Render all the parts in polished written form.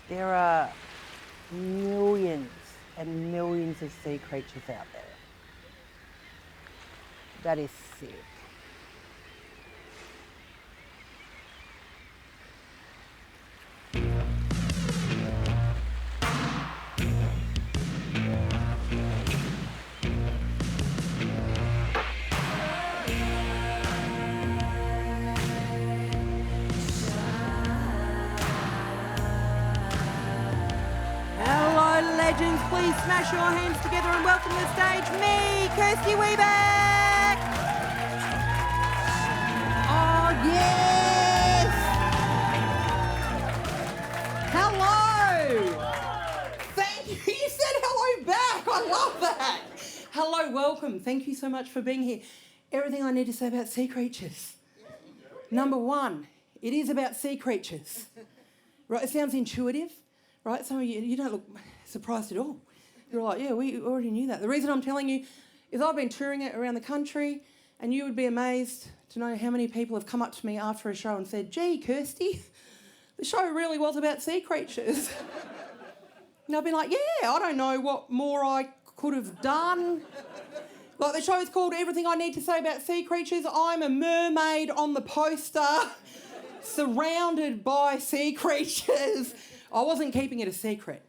There are millions and millions of sea creatures out there. That is sick. Hello, legends. Please smash your hands together and welcome to the stage me, Kirsty Webeck. Oh, yes. Hello. Thank you. You said hello back. I love that. Hello, welcome. Thank you so much for being here. Everything I need to say about sea creatures. Number one, it is about sea creatures. Right, it sounds intuitive. Right, some of you don't look surprised at all. You're like, yeah, we already knew that. The reason I'm telling you is I've been touring it around the country, and you would be amazed to know how many people have come up to me after a show and said, gee, Kirsty, the show really was about sea creatures. And I've been like, yeah, I don't know what more I could have done. Like, the show is called Everything I Need to Say About Sea Creatures. I'm a mermaid on the poster, surrounded by sea creatures. I wasn't keeping it a secret.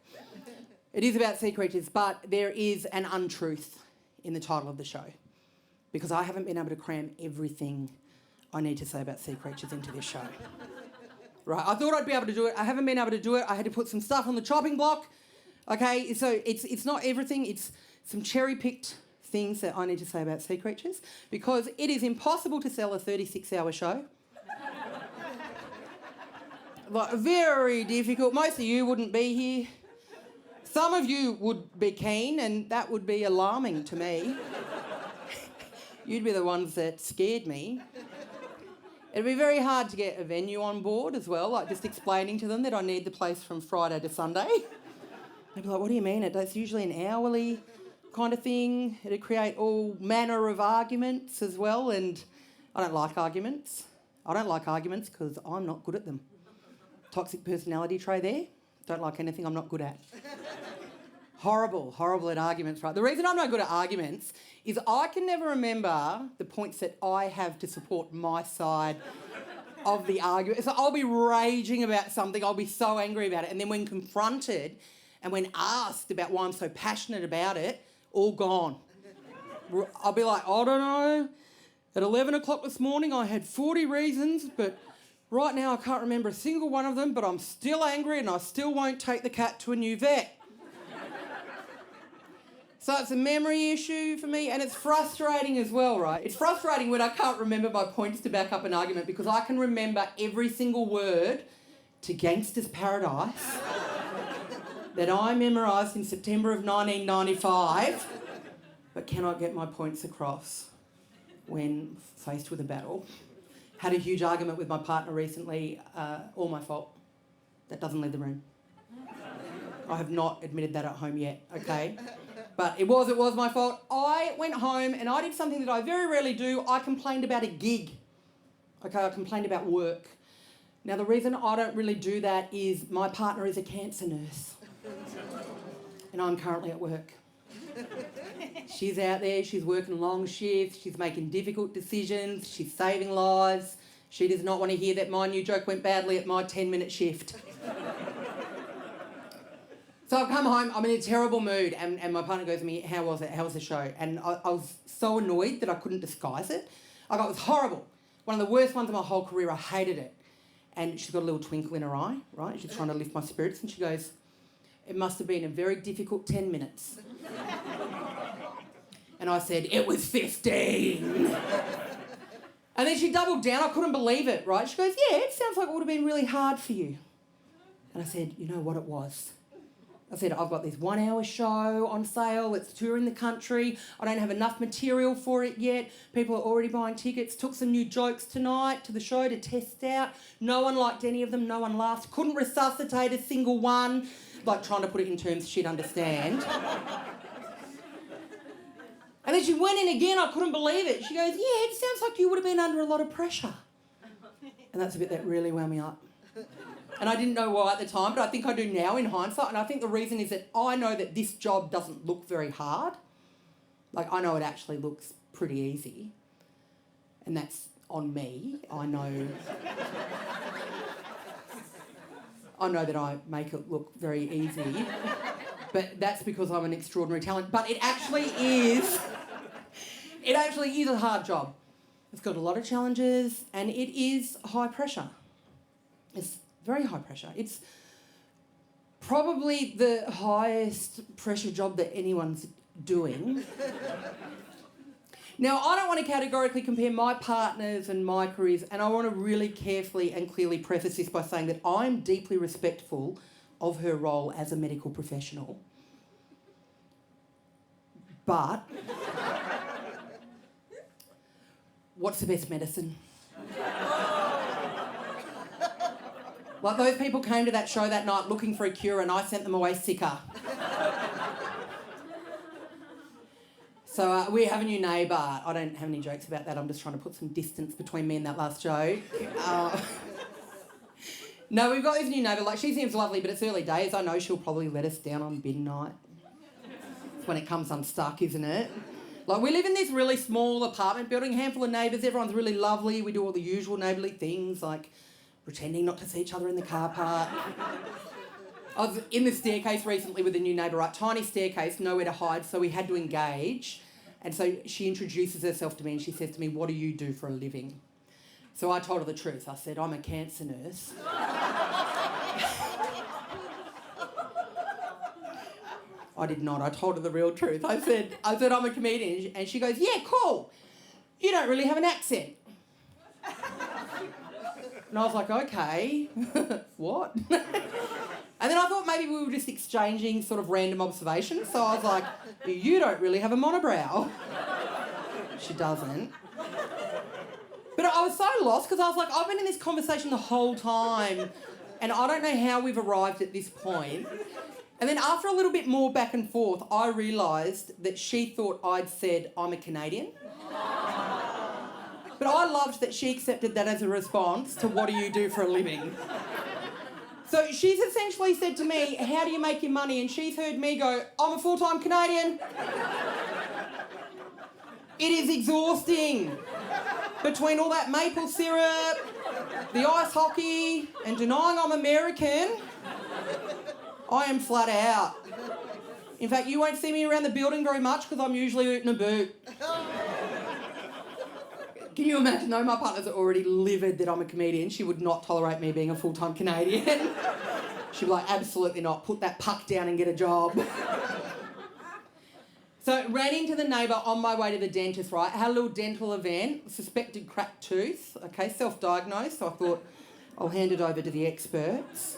It is about sea creatures, but there is an untruth in the title of the show because I haven't been able to cram everything I need to say about sea creatures into this show. Right, I thought I'd be able to do it. I haven't been able to do it. I had to put some stuff on the chopping block. Okay, so it's not everything. It's some cherry-picked things that I need to say about sea creatures because it is impossible to sell a 36-hour show. Like, very difficult. Most of you wouldn't be here. Some of you would be keen, and that would be alarming to me. You'd be the ones that scared me. It'd be very hard to get a venue on board as well, like just explaining to them that I need the place from Friday to Sunday. They'd be like, what do you mean? It's usually an hourly kind of thing. It'd create all manner of arguments as well, and I don't like arguments. I don't like arguments because I'm not good at them. Toxic personality trait there. Don't like anything I'm not good at. Horrible at arguments, right? The reason I'm not good at arguments is I can never remember the points that I have to support my side of the argument. So I'll be raging about something, I'll be so angry about it, and then when confronted and when asked about why I'm so passionate about it, all gone. I'll be like, I don't know, at 11 o'clock this morning I had 40 reasons, but right now I can't remember a single one of them, but I'm still angry and I still won't take the cat to a new vet. So it's a memory issue for me, and it's frustrating as well, right? It's frustrating when I can't remember my points to back up an argument because I can remember every single word to Gangster's Paradise that I memorised in September of 1995, but cannot get my points across when faced with a battle. Had a huge argument with my partner recently, all my fault. That doesn't leave the room. I have not admitted that at home yet, okay? But it was my fault. I went home and I did something that I very rarely do. I complained about a gig. Okay, I complained about work. Now, the reason I don't really do that is my partner is a cancer nurse. And I'm currently at work. She's out there, she's working long shifts, she's making difficult decisions, she's saving lives. She does not want to hear that my new joke went badly at my 10-minute shift. So I've come home, I'm in a terrible mood, and my partner goes to me, how was it? How was the show? And I was so annoyed that I couldn't disguise it. I go, it was horrible. One of the worst ones of my whole career, I hated it. And she's got a little twinkle in her eye, right? She's trying to lift my spirits, and she goes, it must have been a very difficult 10 minutes. And I said, it was 15. And then she doubled down. I couldn't believe it, right? She goes, yeah, it sounds like it would have been really hard for you. And I said, you know what it was? I said, I've got this 1-hour show on sale. It's touring the country. I don't have enough material for it yet. People are already buying tickets. Took some new jokes tonight to the show to test out. No one liked any of them. No one laughed. Couldn't resuscitate a single one. Like, trying to put it in terms she'd understand. And then she went in again. I couldn't believe it. She goes, yeah, it sounds like you would have been under a lot of pressure. And that's a bit that really wound me up. And I didn't know why at the time, but I think I do now in hindsight. And I think the reason is that I know that this job doesn't look very hard. Like, I know it actually looks pretty easy. And that's on me. I know that I make it look very easy. But that's because I'm an extraordinary talent. But it actually is a hard job. It's got a lot of challenges and it is high pressure. It's very high pressure. It's probably the highest pressure job that anyone's doing. Now, I don't want to categorically compare my partners and my careers, and I want to really carefully and clearly preface this by saying that I'm deeply respectful of her role as a medical professional. But what's the best medicine? Like, those people came to that show that night looking for a cure and I sent them away sicker. So we have a new neighbour. I don't have any jokes about that. I'm just trying to put some distance between me and that last joke. No, we've got this new neighbour. Like, she seems lovely, but it's early days. I know she'll probably let us down on bin night. It's when it comes unstuck, isn't it? Like, we live in this really small apartment building, handful of neighbours. Everyone's really lovely. We do all the usual neighbourly things, like pretending not to see each other in the car park. I was in the staircase recently with a new neighbour, right? Tiny staircase, nowhere to hide, so we had to engage. And so she introduces herself to me and she says to me, "What do you do for a living?" So I told her the truth. I said, "I'm a cancer nurse." I did not. I told her the real truth. I said, "I'm a comedian." And she goes, "Yeah, cool. You don't really have an accent." And I was like, "Okay." What? And then I thought maybe we were just exchanging sort of random observations. So I was like, "You don't really have a monobrow." She doesn't. But I was so lost because I was like, I've been in this conversation the whole time and I don't know how we've arrived at this point. And then after a little bit more back and forth, I realised that she thought I'd said, "I'm a Canadian." But I loved that she accepted that as a response to "What do you do for a living?" So she's essentially said to me, "How do you make your money?" And she's heard me go, "I'm a full-time Canadian." It is exhausting. Between all that maple syrup, the ice hockey, and denying I'm American, I am flat out. In fact, you won't see me around the building very much because I'm usually eating a boot. Can you imagine though, my partners are already livid that I'm a comedian. She would not tolerate me being a full-time Canadian. She'd be like, "Absolutely not. Put that puck down and get a job." So ran into the neighbour on my way to the dentist, right? Had a little dental event, suspected cracked tooth, okay, self-diagnosed, so I thought I'll hand it over to the experts.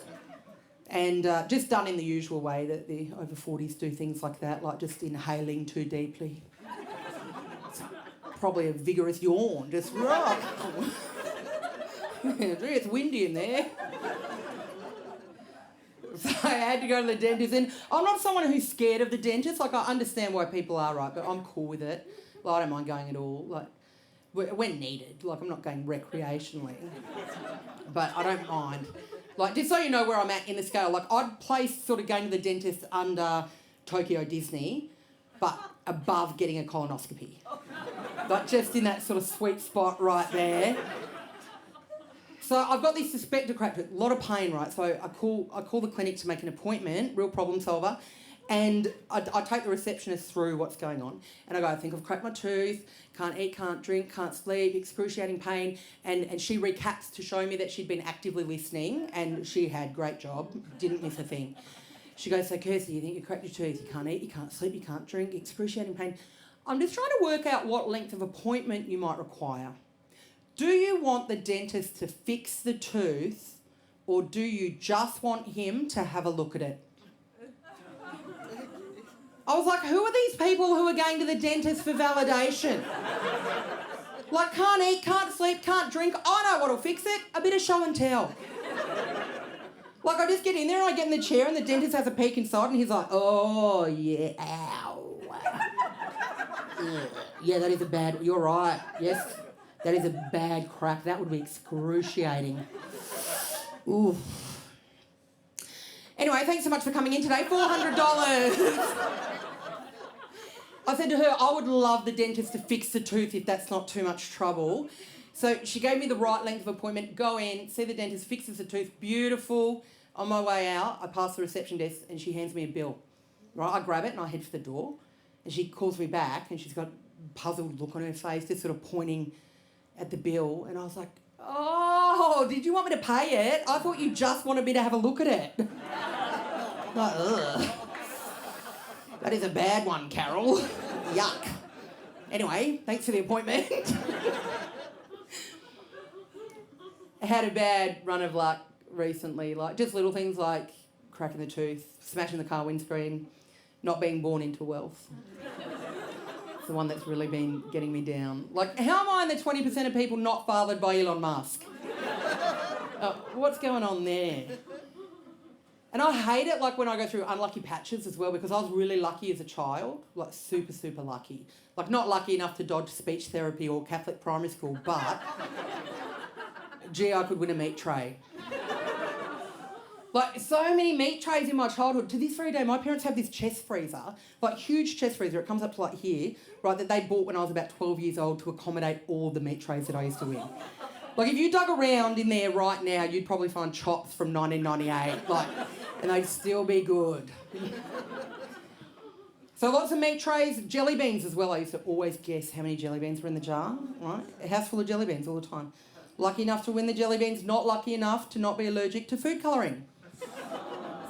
And just done in the usual way that the over 40s do things like that, like just inhaling too deeply. Probably a vigorous yawn, just right. It's windy in there. So I had to go to the dentist, and I'm not someone who's scared of the dentist. Like, I understand why people are, right, but I'm cool with it. Like, I don't mind going at all. Like, when needed. Like, I'm not going recreationally. But I don't mind. Like, just so you know where I'm at in the scale, like, I'd place sort of going to the dentist under Tokyo Disney, but above getting a colonoscopy. Like, just in that sort of sweet spot right there. So I've got this suspected cracked tooth, a lot of pain, right? So I call the clinic to make an appointment, real problem solver, and I take the receptionist through what's going on. And I go, "I think I've cracked my tooth, can't eat, can't drink, can't sleep, excruciating pain." And she recaps to show me that she'd been actively listening, and she had, great job, didn't miss a thing. She goes, "So Kirsty, you think you cracked your tooth, you can't eat, you can't sleep, you can't drink, excruciating pain. I'm just trying to work out what length of appointment you might require. Do you want the dentist to fix the tooth, or do you just want him to have a look at it?" I was like, who are these people who are going to the dentist for validation? Like, can't eat, can't sleep, can't drink. I know what'll fix it. A bit of show and tell. Like, I just get in there and I get in the chair and the dentist has a peek inside and he's like, "Oh, yeah, ow. Yeah, that is a bad... You're right. Yes, that is a bad crack. That would be excruciating. Ooh, Anyway, thanks so much for coming in today. $400. I said to her, I would love the dentist to fix the tooth if that's not too much trouble. So she gave me the right length of appointment. Go in, see the dentist, fixes the tooth. Beautiful. On my way out, I pass the reception desk and she hands me a bill. Right, I grab it and I head for the door. And she calls me back and she's got a puzzled look on her face, just sort of pointing at the bill. And I was like, oh, did you want me to pay it? I thought you just wanted me to have a look at it. Like, ugh. That is a bad one, Carol. Yuck. Anyway, thanks for the appointment. I had a bad run of luck recently, like just little things like cracking the tooth, smashing the car windscreen, not being born into wealth. It's the one that's really been getting me down. Like, how am I in the 20% of people not fathered by Elon Musk? What's going on there? And I hate it, like, when I go through unlucky patches as well, because I was really lucky as a child, like super, super lucky. Like, not lucky enough to dodge speech therapy or Catholic primary school, but, gee, I could win a meat tray. Like, so many meat trays in my childhood. To this very day, my parents have this chest freezer, like, huge chest freezer. It comes up to, like, here, right, that they bought when I was about 12 years old to accommodate all the meat trays that I used to win. Like, if you dug around in there right now, you'd probably find chops from 1998, like, and they'd still be good. So lots of meat trays, jelly beans as well. I used to always guess how many jelly beans were in the jar, right? A house full of jelly beans all the time. Lucky enough to win the jelly beans, not lucky enough to not be allergic to food colouring. So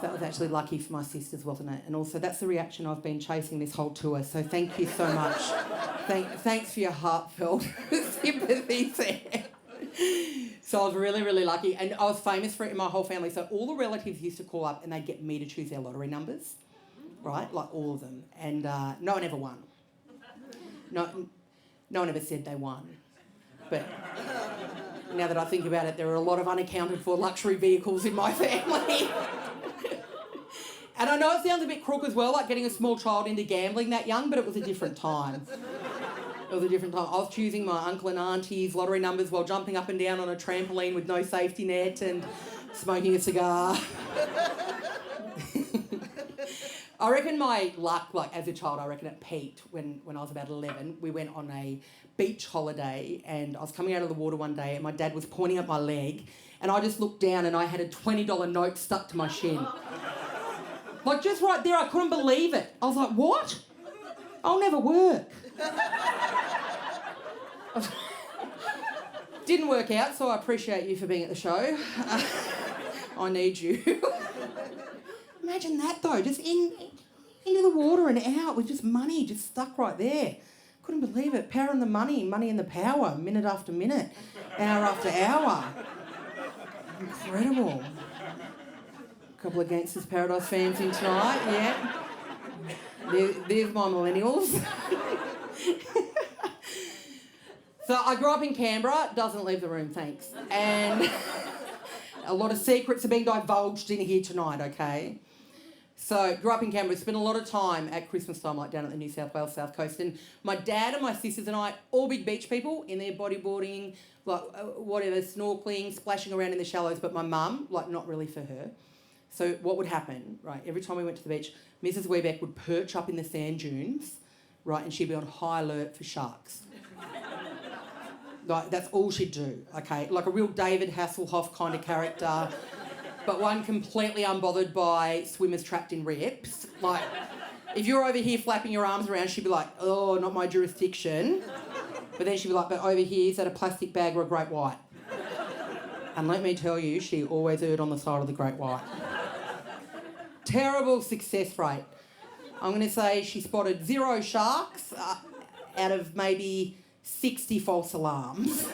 that was actually lucky for my sisters, wasn't it? And also, that's the reaction I've been chasing this whole tour, so thank you so much. Thanks for your heartfelt sympathy there. So I was really, really lucky, and I was famous for it in my whole family. So all the relatives used to call up and they'd get me to choose their lottery numbers, right? Like all of them. And no one ever won. No one ever said they won. But now that I think about it, there are a lot of unaccounted for luxury vehicles in my family. And I know it sounds a bit crook as well, like getting a small child into gambling that young, but it was a different time. It was a different time. I was choosing my uncle and auntie's lottery numbers while jumping up and down on a trampoline with no safety net and smoking a cigar. I reckon my luck, like as a child, I reckon it peaked when I was about 11. We went on a beach holiday and I was coming out of the water one day and my dad was pointing at my leg and I just looked down and I had a $20 note stuck to my shin. Like just right there, I couldn't believe it. I was like, what? I'll never work. Didn't work out, so I appreciate you for being at the show. I need you. Imagine that though, just into the water and out with just money just stuck right there. Couldn't believe it. Power and the money and the power, minute after minute, hour after hour. Incredible. A couple of Gangsters Paradise fans in tonight, yeah. There's my millennials. So I grew up in Canberra, doesn't leave the room, thanks. And a lot of secrets are being divulged in here tonight, okay? So grew up in Canberra, spent a lot of time at Christmas time, like down at the New South Wales South Coast. And my dad and my sisters and I, all big beach people, in there bodyboarding, like whatever, snorkeling, splashing around in the shallows. But my mum, like not really for her. So what would happen, right, every time we went to the beach, Mrs. Webeck would perch up in the sand dunes, right, and she'd be on high alert for sharks. Like, that's all she'd do, okay? Like a real David Hasselhoff kind of character, but one completely unbothered by swimmers trapped in rips. Like, if you're over here flapping your arms around, she'd be like, oh, not my jurisdiction. But then she'd be like, but over here, is that a plastic bag or a great white? And let me tell you, she always erred on the side of the great white. Terrible success rate. I'm going to say she spotted 0 sharks out of maybe 60 false alarms.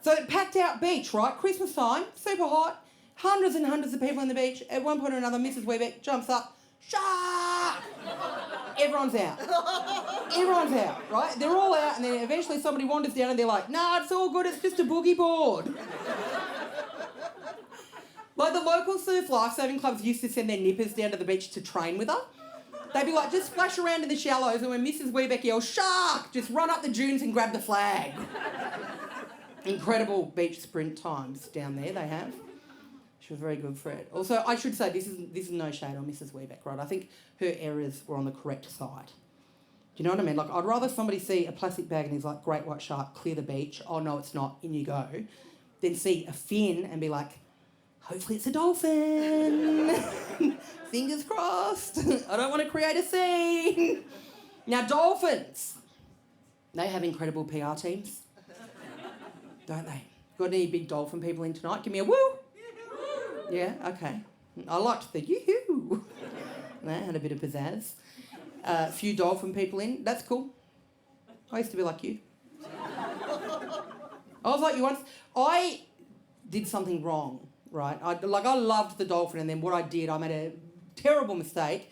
So packed out beach, right? Christmas time, super hot, hundreds and hundreds of people on the beach. At one point or another, Mrs. Webeck jumps up, shark! Everyone's out. Everyone's out, right? They're all out and then eventually somebody wanders down and they're like, nah, it's all good, it's just a boogie board. Like the local surf lifesaving clubs used to send their nippers down to the beach to train with her. They'd be like, just splash around in the shallows and when Mrs. Webeck yells, shark, just run up the dunes and grab the flag. Incredible beach sprint times down there they have. She was very good for it. Also, I should say, this is no shade on Mrs. Webeck, right? I think her errors were on the correct side. Do you know what I mean? Like, I'd rather somebody see a plastic bag and he's like, great white shark, clear the beach. Oh, no, it's not. In you go. Then see a fin and be like, hopefully it's a dolphin. Fingers crossed. I don't want to create a scene. Now, dolphins, they have incredible PR teams, don't they? Got any big dolphin people in tonight? Give me a woo. Yeah, okay. I liked the yoo-hoo. That had a bit of pizzazz. A few dolphin people in. That's cool. I used to be like you. I was like you once. I did something wrong, right? I loved the dolphin, and then what I did, I made a terrible mistake.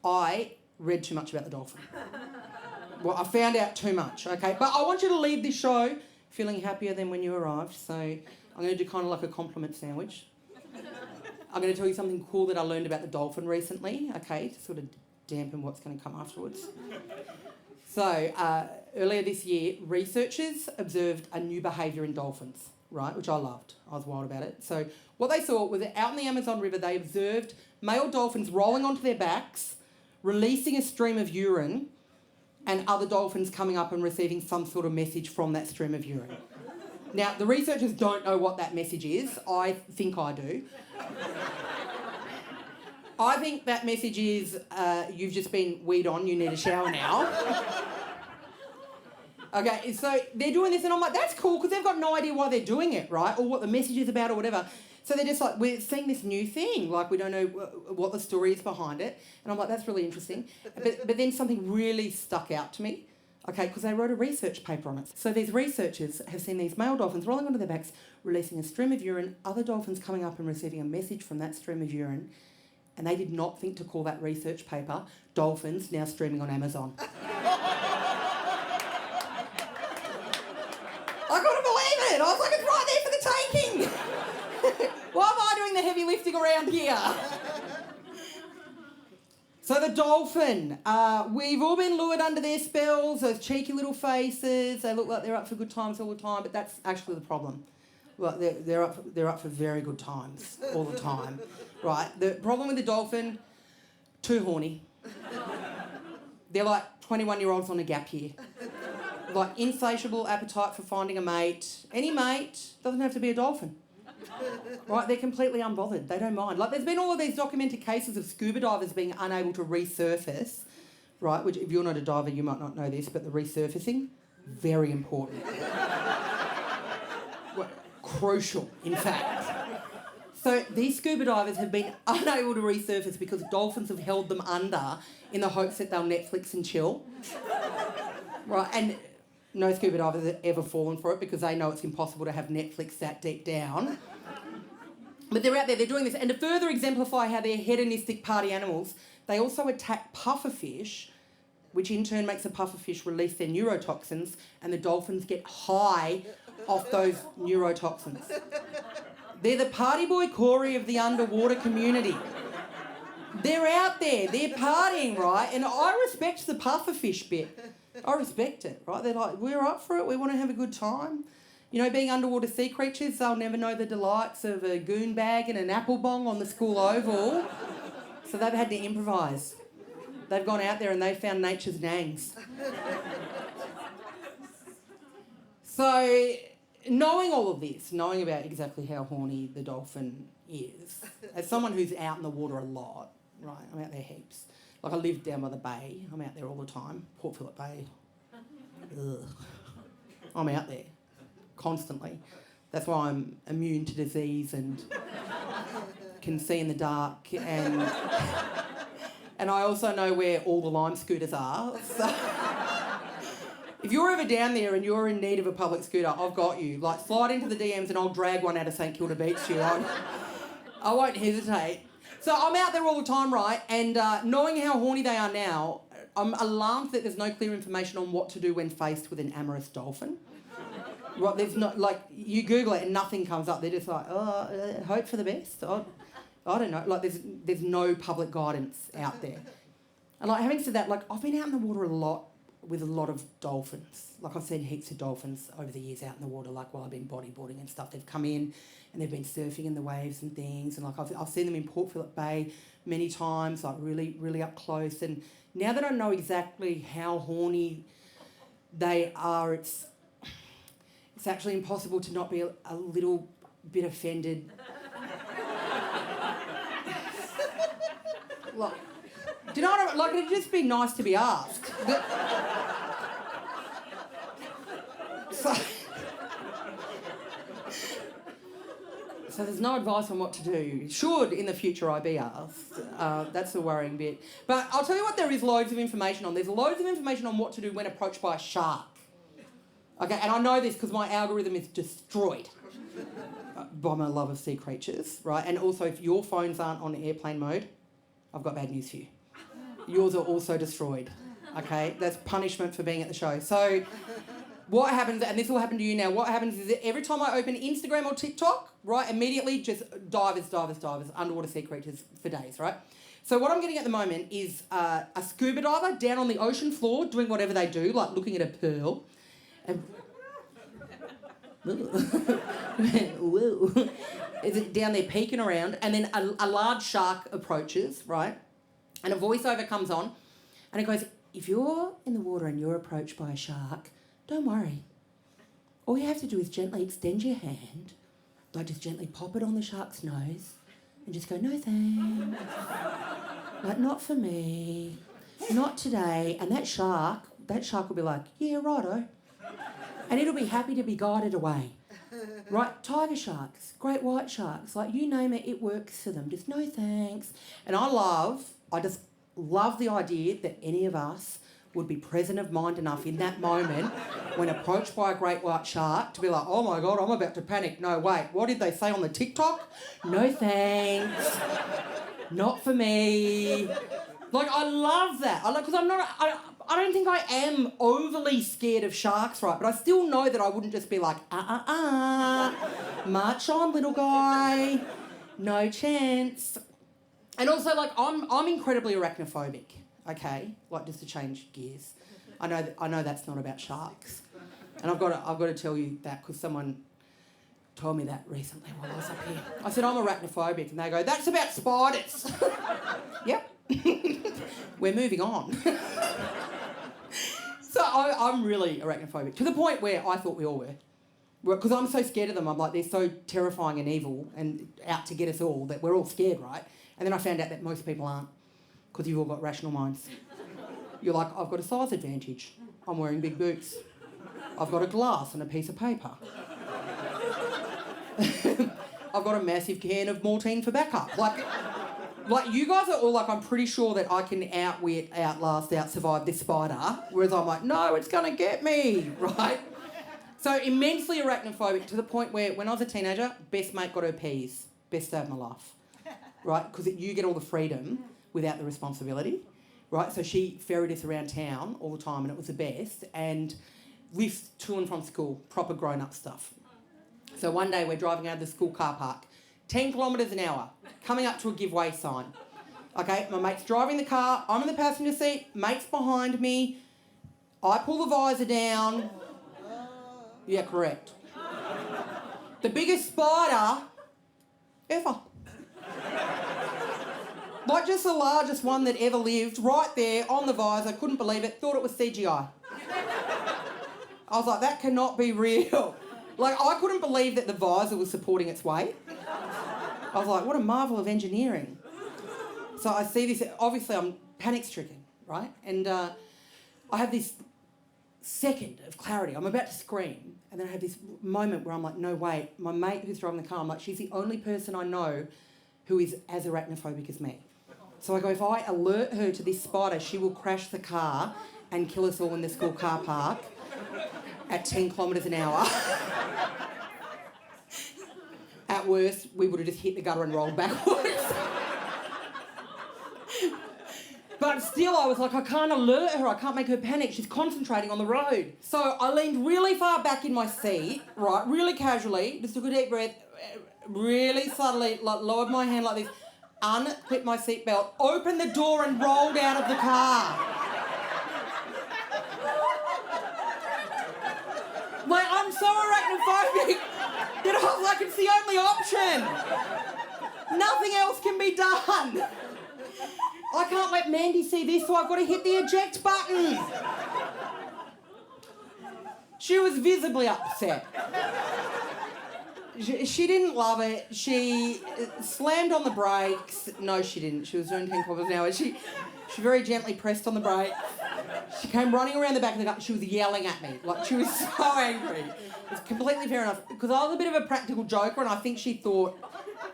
I read too much about the dolphin. Well, I found out too much, okay? But I want you to leave this show feeling happier than when you arrived, so I'm going to do kind of like a compliment sandwich. I'm going to tell you something cool that I learned about the dolphin recently, okay, to sort of dampen what's going to come afterwards. So, earlier this year, researchers observed a new behaviour in dolphins, right, which I loved. I was wild about it. So, what they saw was that out in the Amazon River, they observed male dolphins rolling onto their backs, releasing a stream of urine, and other dolphins coming up and receiving some sort of message from that stream of urine. Now, the researchers don't know what that message is. I think I do. I think that message is, you've just been weed on, you need a shower now. Okay, so they're doing this and I'm like, that's cool, because they've got no idea why they're doing it, right? Or what the message is about or whatever. So they're just like, we're seeing this new thing, like we don't know what the story is behind it. And I'm like, that's really interesting. But then something really stuck out to me, okay, because they wrote a research paper on it. So these researchers have seen these male dolphins rolling onto their backs, releasing a stream of urine, other dolphins coming up and receiving a message from that stream of urine, and they did not think to call that research paper Dolphins Now Streaming on Amazon. I couldn't believe it. I was like, it's right there for the taking. Why am I doing the heavy lifting around here? So the dolphin, we've all been lured under their spells, those cheeky little faces. They look like they're up for good times all the time, but that's actually the problem. Well, they're up for very good times all the time, right? The problem with the dolphin, too horny. They're like 21-year-olds on a gap year. Like insatiable appetite for finding a mate. Any mate, doesn't have to be a dolphin. Right, they're completely unbothered. They don't mind. Like, there's been all of these documented cases of scuba divers being unable to resurface, right, which if you're not a diver, you might not know this, but the resurfacing, very important. Well, crucial, in fact. So these scuba divers have been unable to resurface because dolphins have held them under in the hopes that they'll Netflix and chill. Right, and no scuba divers have ever fallen for it because they know it's impossible to have Netflix that deep down. But they're out there, they're doing this. And to further exemplify how they're hedonistic party animals, they also attack pufferfish, which in turn makes the pufferfish release their neurotoxins, and the dolphins get high off those neurotoxins. They're the party boy Corey of the underwater community. They're out there, they're partying, right? And I respect the pufferfish bit. I respect it, right? They're like, we're up for it, we want to have a good time. You know, being underwater sea creatures, they'll never know the delights of a goon bag and an apple bong on the school oval. So they've had to improvise. They've gone out there and they've found nature's nangs. So, knowing all of this, knowing about exactly how horny the dolphin is, as someone who's out in the water a lot, right, I'm out there heaps. Like, I live down by the bay. I'm out there all the time. Port Phillip Bay. Ugh. I'm out there constantly. That's why I'm immune to disease and can see in the dark. And I also know where all the Lime scooters are. So if you're ever down there and you're in need of a public scooter, I've got you. Like, slide into the DMs and I'll drag one out of St Kilda Beach to you. I won't hesitate. So I'm out there all the time, right? And knowing how horny they are now, I'm alarmed that there's no clear information on what to do when faced with an amorous dolphin. Right, there's not, like, you Google it and nothing comes up. They're just like, hope for the best. I don't know. Like, there's no public guidance out there. And, like, having said that, like, I've been out in the water a lot with a lot of dolphins. Like I've seen heaps of dolphins over the years out in the water, like while I've been bodyboarding and stuff. They've come in and they've been surfing in the waves and things. And like I've seen them in Port Phillip Bay many times, like really, really up close. And now that I know exactly how horny they are, it's actually impossible to not be a little bit offended. Like, do you know what I mean? Like, it'd just be nice to be asked. So there's no advice on what to do. Should, in the future, I be asked. That's the worrying bit. But I'll tell you what there is loads of information on. There's loads of information on what to do when approached by a shark. Okay, and I know this because my algorithm is destroyed by my love of sea creatures, right? And also, if your phones aren't on airplane mode, I've got bad news for you. Yours are also destroyed, okay? That's punishment for being at the show. So what happens, and this will happen to you now, what happens is that every time I open Instagram or TikTok, right, immediately just divers, underwater sea creatures for days, right? So what I'm getting at the moment is a scuba diver down on the ocean floor doing whatever they do, like looking at a pearl. And is it down there peeking around, and then a large shark approaches, right? And a voiceover comes on, and it goes, if you're in the water and you're approached by a shark, don't worry. All you have to do is gently extend your hand, like just gently pop it on the shark's nose, and just go, no thanks. Like, not for me, not today. And that shark will be like, yeah, righto. And it'll be happy to be guided away. Right, tiger sharks, great white sharks, like you name it, it works for them. Just no thanks. And I just love the idea that any of us would be present of mind enough in that moment when approached by a great white shark to be like, oh my God, I'm about to panic. No, wait, what did they say on the TikTok? No thanks. Not for me. Like, I love that. Because I don't think I am overly scared of sharks, right? But I still know that I wouldn't just be like, march on, little guy, no chance. And also, like, I'm incredibly arachnophobic, okay? Like, just to change gears. I know that's not about sharks, and I've got to tell you that because someone told me that recently while I was up here. I said I'm arachnophobic, and they go, that's about spiders. Yep. We're moving on. So I'm really arachnophobic, to the point where I thought we all were. Because I'm so scared of them. I'm like, they're so terrifying and evil and out to get us all that we're all scared, right? And then I found out that most people aren't, because you've all got rational minds. You're like, I've got a size advantage. I'm wearing big boots. I've got a glass and a piece of paper. I've got a massive can of Mortine for backup. Like, you guys are all like, I'm pretty sure that I can outwit, outlast, out-survive this spider, whereas I'm like, no, it's going to get me, right? So immensely arachnophobic to the point where when I was a teenager, best mate got her P's. Best day of my life, right? Because you get all the freedom without the responsibility, right? So she ferried us around town all the time, and it was the best, and lifts to and from school, proper grown-up stuff. So one day we're driving out of the school car park, 10 kilometres an hour, coming up to a give way sign. Okay, my mate's driving the car, I'm in the passenger seat, mate's behind me, I pull the visor down. Yeah, correct. The biggest spider ever. Like, just the largest one that ever lived, right there on the visor, couldn't believe it, thought it was CGI. I was like, that cannot be real. Like, I couldn't believe that the visor was supporting its weight. I was like, what a marvel of engineering. So I see this, obviously I'm panic-stricken, right? And I have this second of clarity. I'm about to scream, and then I have this moment where I'm like, no, wait, my mate who's driving the car, I'm like, she's the only person I know who is as arachnophobic as me. So I go, if I alert her to this spider, she will crash the car and kill us all in the school car park at 10 kilometres an hour. At worst, we would have just hit the gutter and rolled backwards. But still, I was like, I can't alert her, I can't make her panic, she's concentrating on the road. So I leaned really far back in my seat, right, really casually, just took a deep breath, really subtly, like, lowered my hand like this, unclipped my seatbelt, opened the door and rolled out of the car. so arachnophobic that I was like, it's the only option. Nothing else can be done. I can't let Mandy see this, so I've got to hit the eject button. She was visibly upset. She didn't love it. She slammed on the brakes. No, she didn't. She was doing 10 kilometres an hour. She very gently pressed on the brakes. She came running around the back of the car. She was yelling at me. Like, she was so angry. It was completely fair enough. Because I was a bit of a practical joker, and I think she thought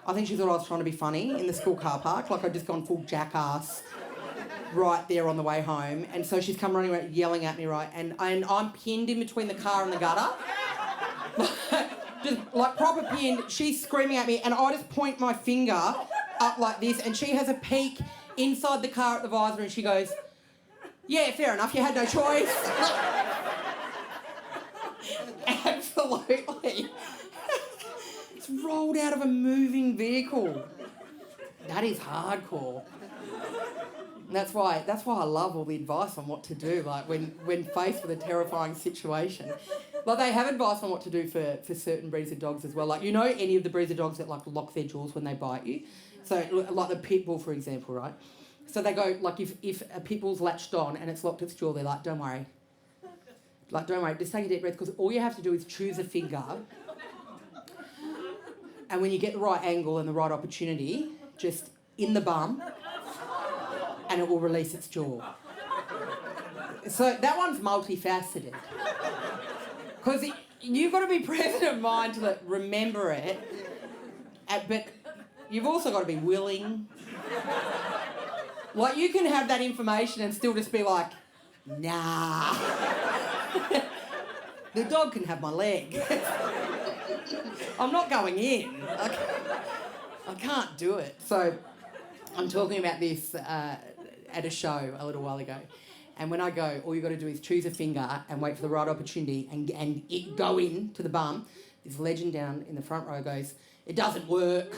I was trying to be funny in the school car park. Like, I'd just gone full jackass right there on the way home. And so she's come running around yelling at me, right? And I'm pinned in between the car and the gutter. Just like proper pinned. She's screaming at me, and I just point my finger up like this, and she has a peek inside the car at the visor, and she goes, "Yeah, fair enough, you had no choice." Absolutely. It's rolled out of a moving vehicle. That is hardcore. And that's why I love all the advice on what to do, like when faced with a terrifying situation. Like, they have advice on what to do for certain breeds of dogs as well. Like, you know, any of the breeds of dogs that, like, lock their jaws when they bite you? So, like the pit bull, for example, right? So they go, like, if a pit bull's latched on and it's locked its jaw, they're like, don't worry. Like, don't worry, just take a deep breath, because all you have to do is choose a finger. And when you get the right angle and the right opportunity, just in the bum, and it will release its jaw. So that one's multifaceted. Because you've got to be present of mind to remember it, but you've also got to be willing. Like, you can have that information and still just be like, nah. The dog can have my leg. I'm not going in. I can't do it. So I'm talking about this at a show a little while ago. And when I go, all you got to do is choose a finger and wait for the right opportunity and go in to the bum. This legend down in the front row goes, "It doesn't work."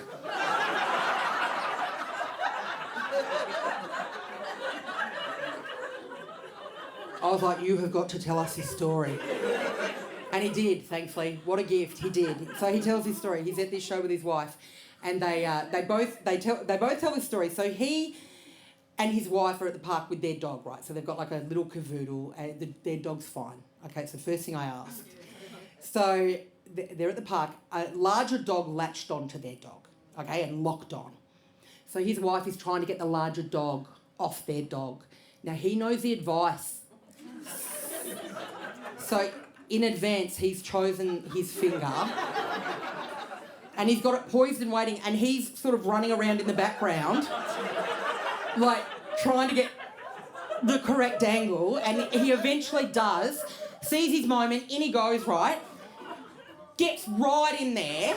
I was like, you have got to tell us this story. And he did, thankfully. What a gift, he did. So he tells his story. He's at this show with his wife, and they both tell this story. So he and his wife are at the park with their dog, right? So they've got like a little cavoodle. Their dog's fine. Okay, it's the first thing I asked. So they're at the park. A larger dog latched onto their dog, okay, and locked on. So his wife is trying to get the larger dog off their dog. Now, he knows the advice. So in advance, he's chosen his finger. And he's got it poised and waiting, and he's sort of running around in the background, like, trying to get the correct angle, and he eventually does, sees his moment, in he goes, right, gets right in there,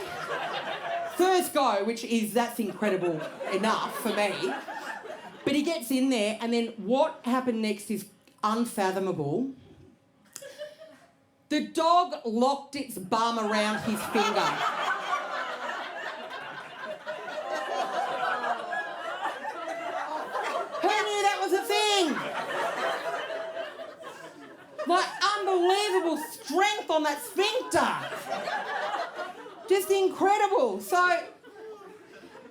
first go, that's incredible enough for me, but he gets in there, and then what happened next is unfathomable. The dog locked its bum around his finger. Like, unbelievable strength on that sphincter. Just incredible. So,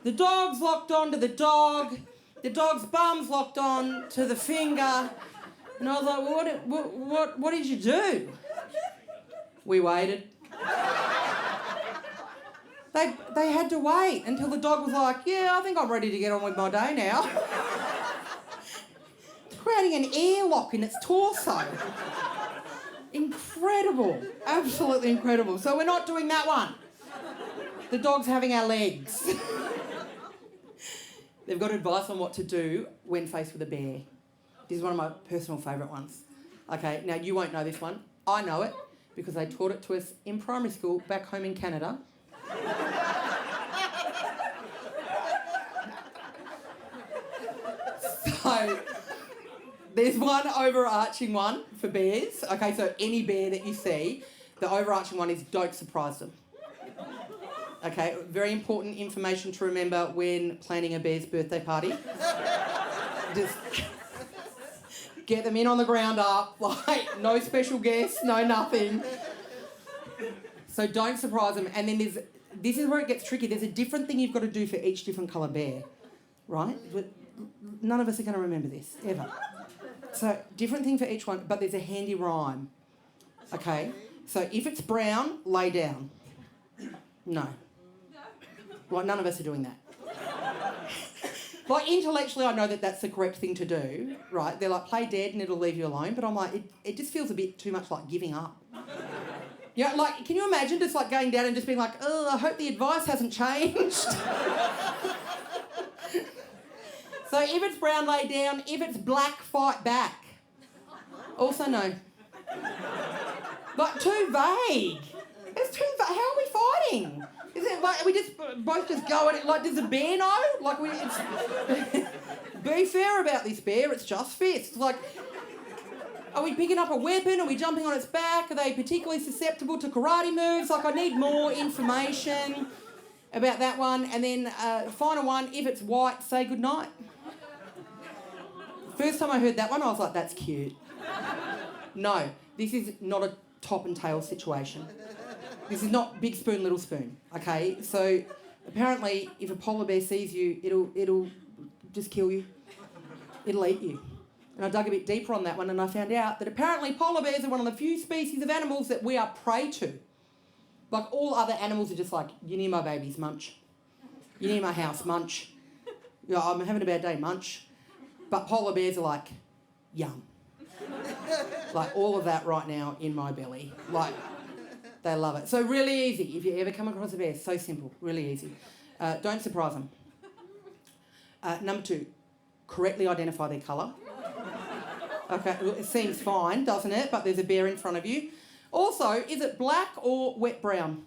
the dog's locked onto the dog's bum's locked on to the finger. And I was like, well, what did you do? We waited. They had to wait until the dog was like, yeah, I think I'm ready to get on with my day now. Creating an airlock in its torso. Incredible. Absolutely incredible. So we're not doing that one. The dog's having our legs. They've got advice on what to do when faced with a bear. This is one of my personal favourite ones. Okay, now you won't know this one. I know it because they taught it to us in primary school back home in Canada. So there's one overarching one for bears. Okay, so any bear that you see, the overarching one is don't surprise them. Okay, very important information to remember when planning a bear's birthday party. Just get them in on the ground up, like no special guests, no nothing. So don't surprise them. And then this is where it gets tricky. There's a different thing you've got to do for each different colour bear, right? But none of us are going to remember this, ever. So different thing for each one, but there's a handy rhyme, okay? So if it's brown, lay down. No. Like, none of us are doing that. Like, intellectually, I know that that's the correct thing to do, right? They're like, play dead and it'll leave you alone. But I'm like, it just feels a bit too much like giving up. You know, like, can you imagine just like going down and just being like, oh, I hope the advice hasn't changed. So if it's brown, lay down. If it's black, fight back. Also no. Like, too vague. It's too vague. How are we fighting? Is it like we just both just go at it? Like, does the bear know? Like, be fair about this bear. It's just fists. Like, are we picking up a weapon? Are we jumping on its back? Are they particularly susceptible to karate moves? Like, I need more information about that one. And then final one. If it's white, say goodnight. First time I heard that one, I was like, that's cute. No, this is not a top and tail situation. This is not big spoon, little spoon, okay? So apparently if a polar bear sees you, it'll just kill you. It'll eat you. And I dug a bit deeper on that one and I found out that apparently polar bears are one of the few species of animals that we are prey to. Like, all other animals are just like, you near my babies, munch. You near my house, munch. You know, I'm having a bad day, munch. But polar bears are like, yum. Like, all of that right now in my belly. Like, they love it. So really easy. If you ever come across a bear, so simple, really easy. Don't surprise them. Number 2, correctly identify their colour. Okay, it seems fine, doesn't it? But there's a bear in front of you. Also, is it black or wet brown?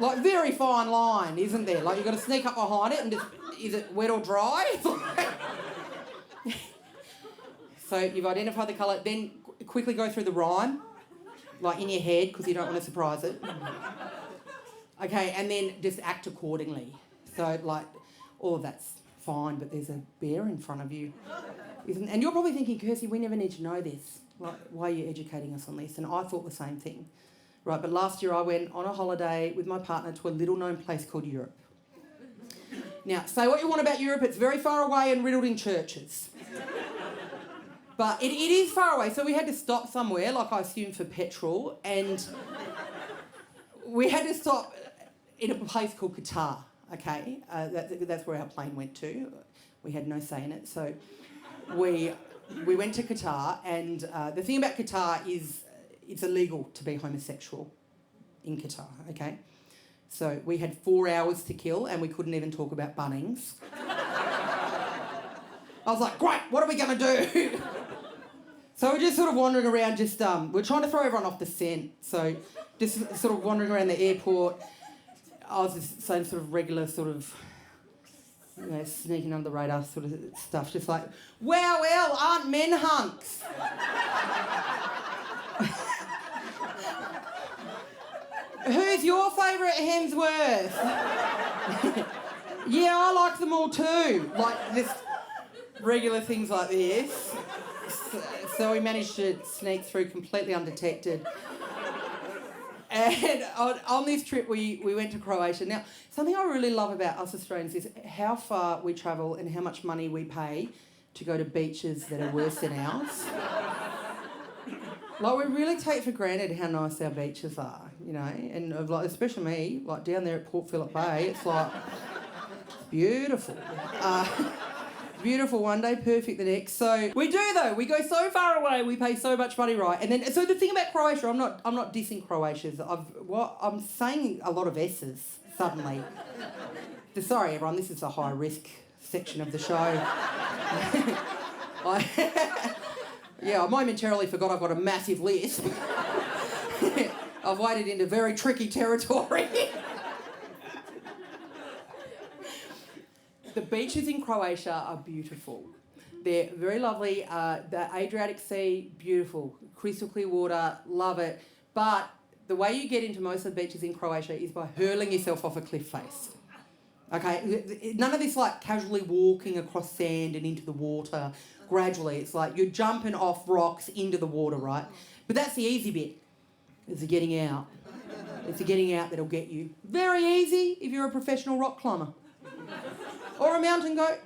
Like, very fine line, isn't there? Like, you've got to sneak up behind it and just, is it wet or dry? So you've identified the colour, then quickly go through the rhyme, like in your head, because you don't want to surprise it. Okay, and then just act accordingly. So, like, all of that's fine, but there's a bear in front of you. And you're probably thinking, Kirsty, we never need to know this. Like, why are you educating us on this? And I thought the same thing. Right, but last year I went on a holiday with my partner to a little-known place called Europe. Now, say what you want about Europe, it's very far away and riddled in churches. But it is far away, so we had to stop somewhere, like I assume for petrol, and we had to stop in a place called Qatar, okay? That's where our plane went to. We had no say in it, so we went to Qatar, and the thing about Qatar is it's illegal to be homosexual in Qatar, okay? So we had 4 hours to kill, and we couldn't even talk about Bunnings. I was like, great, what are we going to do? So we're just sort of wandering around, we're trying to throw everyone off the scent. So just sort of wandering around the airport. I was just saying sort of regular sort of, you know, sneaking under the radar sort of stuff. Just like, well, aren't men hunks? Who's your favourite Hemsworth? Yeah, I like them all too. Like, just regular things like this. So we managed to sneak through completely undetected. And on this trip, we went to Croatia. Now, something I really love about us Australians is how far we travel and how much money we pay to go to beaches that are worse than ours. Like, we really take for granted how nice our beaches are, you know, and like, especially me, like down there at Port Phillip Bay, it's like beautiful. Beautiful one day, perfect the next. So we do though. We go so far away. We pay so much money, right? And then, so the thing about Croatia, I'm not dissing Croatians. I'm saying a lot of S's suddenly. Sorry, everyone. This is a high risk section of the show. Yeah, I momentarily forgot I've got a massive lisp. I've waded into very tricky territory. The beaches in Croatia are beautiful. They're very lovely. The Adriatic Sea, beautiful. Crystal clear water, love it. But the way you get into most of the beaches in Croatia is by hurling yourself off a cliff face. Okay? None of this like casually walking across sand and into the water gradually. It's like you're jumping off rocks into the water, right? But that's the easy bit. It's the getting out. It's the getting out that'll get you. Very easy if you're a professional rock climber. Or a mountain goat.